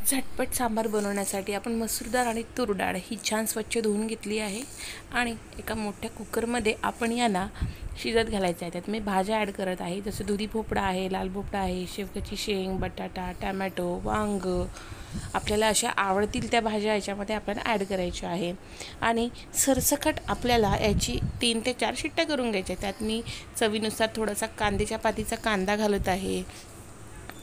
झटपट सांबार बनवण्यासाठी आपण मसूर डाळ आणि तूर डाळ ही छान स्वच्छ धुवून घेतली आहे आणि एका मोठ्या कुकरमध्ये आपण याला शिजत घालायचं आहे। त्यात मी भाज्या ॲड करत आहे, जसं दुधी भोपळा आहे, लाल भोपळा आहे, शेवग्याची शेंग, बटाटा, टमॅटो, वांग। आपल्याला अशा आवडतील त्या भाज्या याच्यामध्ये आपल्याला ॲड करायच्या आहे आणि सरसकट आपल्याला याची 3 ते 4 शिट्ट्या करून घ्यायच्या। त्यात मी चवीनुसार थोडासा कांद्याच्या पातीचा कांदा घालत आहे।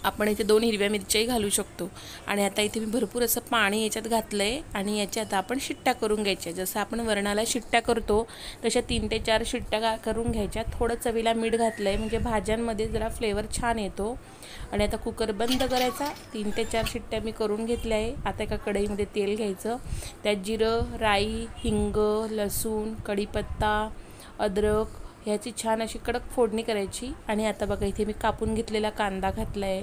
आपण इथे 2 हिरव्या मिरच्याही घालू शकतो आणि आता इथे मी भरपूर असं पाणी याच्यात घातलं आहे आणि याच्यात आपण शिट्ट्या करून घ्यायच्या। जसं आपण वरणाला शिट्ट्या करतो तशा 3 ते 4 शिट्ट्या करून घ्यायच्या। थोडं चवीला मीठ घातलं आहे म्हणजे भाज्यांमध्ये जरा फ्लेवर छान येतो आणि आता कुकर बंद करायचा। 3 ते 4 शिट्ट्या मी करून घेतल्या आहे। आता एका कढईमध्ये तेल घ्यायचं, त्यात जिरं, राई, हिंग, लसूण, कढीपत्ता, अद्रक ह्याची छान अशी कडक फोडणी करायची आणि आता बघा इथे मी कापून घेतलेला कांदा घातला आहे।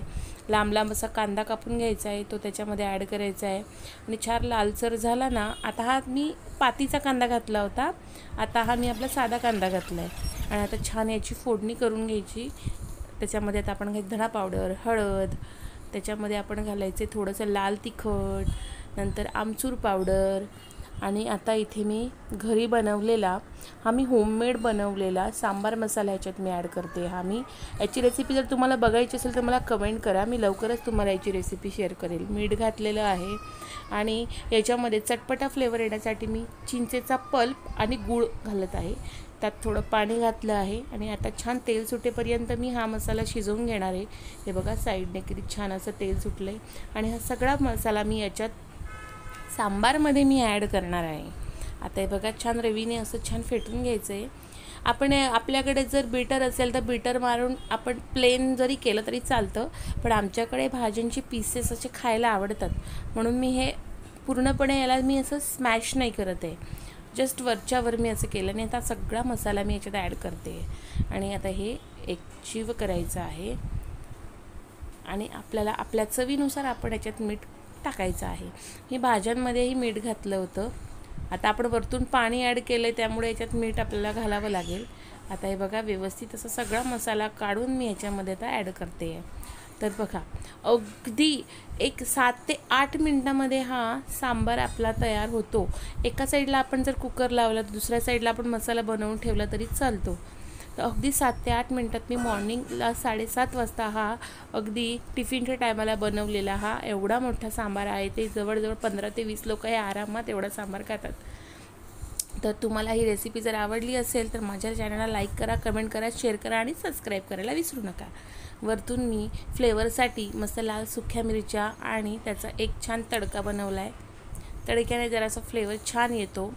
लांब लांब असा कांदा कापून घ्यायचा आहे, तो त्याच्यामध्ये ॲड करायचा आहे आणि छान लालसर झाला ना। आता हा मी पातीचा कांदा घातला होता, आता हा मी आपला साधा कांदा घातला आहे आणि आता छान याची फोडणी करून घ्यायची। त्याच्यामध्ये आता आपण घ्यायचं धणा पावडर, हळद, त्याच्यामध्ये आपण घालायचे थोडंसं लाल तिखट, नंतर आमचूर पावडर आणि आता इथे मी घरी बनवलेला मी होममेड बनवलेला सांबार मसाला ह्याच्यात मी ॲड करते। याची रेसिपी जर तुम्हाला बघायची असेल तर मला कमेंट करा, मी लवकरच तुम्हाला याची रेसिपी शेअर करेल। मीठ घातलेलं आहे आणि याच्यामध्ये चटपटा फ्लेवर येण्यासाठी मी चिंचेचा पल्प आणि गूळ घालत आहे। त्यात थोडं पाणी घातलं आहे आणि आता छान तेल सुटेपर्यंत मी हा मसाला शिजवून घेणार आहे। हे बघा साईडने किती छान असं तेल सुटलं आहे आणि हा सगळा मसाला मी याच्यात सांबारमध्ये मी ॲड करणार आहे। आता हे बघा छान रवीने असं छान फेटून घ्यायचं आहे। आपल्याकडे जर बीटर असेल तर बीटर मारून आपण प्लेन जरी केलं तरी चालतं, पण आमच्याकडे भाज्यांची पीसेस असे खायला आवडतात म्हणून मी हे पूर्णपणे याला मी असं स्मॅश नाही करत आहे, जस्ट वरच्यावर मी असं केलं नाही। आता सगळा मसाला मी याच्यात ॲड करते आणि आता हे एकजीव करायचं आहे आणि आपल्याला आपल्या चवीनुसार आपण याच्यात मीठ टाकायचं आहे। मी भाज्यांमध्येही मीठ घातलं होतं, आता आपण वरतून पाणी ॲड केलं आहे त्यामुळे याच्यात मीठ आपल्याला घालावं लागेल। आता हे बघा व्यवस्थित असा सगळा मसाला काढून मी याच्यामध्ये आता ॲड करते आहे। तर बघा अगदी 7 ते 8 मिनटामध्ये हा सांबार आपला तयार होतो। एका साईडला आपण जर कुकर लावला तर दुसऱ्या साईडला आपण मसाला बनवून ठेवला तरी चालतो। तर अगदी 7 ते 8 मिनटात मी मॉर्निंगला 7:30 वाजता हा अगदी टिफिनच्या टायमाला बनवलेला हा एवढा मोठा सांबार आहे। ते जवळजवळ 15 ते 20 लोक हे आरामात एवढा सांबार खातात। तर तुम्हाला ही रेसिपी जर आवडली असेल तर माझ्या चॅनलला लाईक करा, कमेंट करा, शेअर करा आणि सबस्क्राईब करायला विसरू नका। वरतून मी फ्लेवरसाठी मस्त लाल सुक्या मिरच्या आणि त्याचा एक छान तडका बनवला आहे। तडक्याने जरासा फ्लेवर छान येतो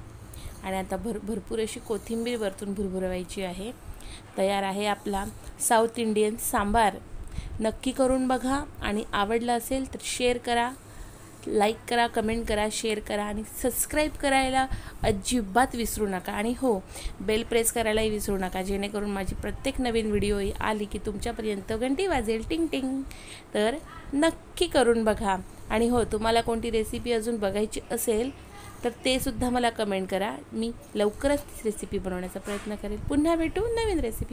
आणि आता भरपूर अशी कोथिंबीर वरतून भुरभुरवायची आहे। तयार आहे आपला साऊथ इंडियन सांबार। नक्की करून बघा आणि आवडलं असेल तर शेअर करा, लाईक करा, कमेंट करा, शेअर करा आणि सबस्क्राईब करायला अजिबात विसरू नका आणि हो बेल प्रेस करायलाही विसरू नका, जेणेकरून माझी प्रत्येक नवीन व्हिडिओ आली की तुमच्यापर्यंत घंटी वाजेल, टिंग टिंग। तर नक्की करून बघा आणि हो तुम्हाला कोणती रेसिपी अजून बघायची असेल तर ते सुद्धा मला कमेंट करा, मी लवकरच रेसिपी बनवण्याचा प्रयत्न करेल। पुन्हा भेटू नवीन रेसिपी।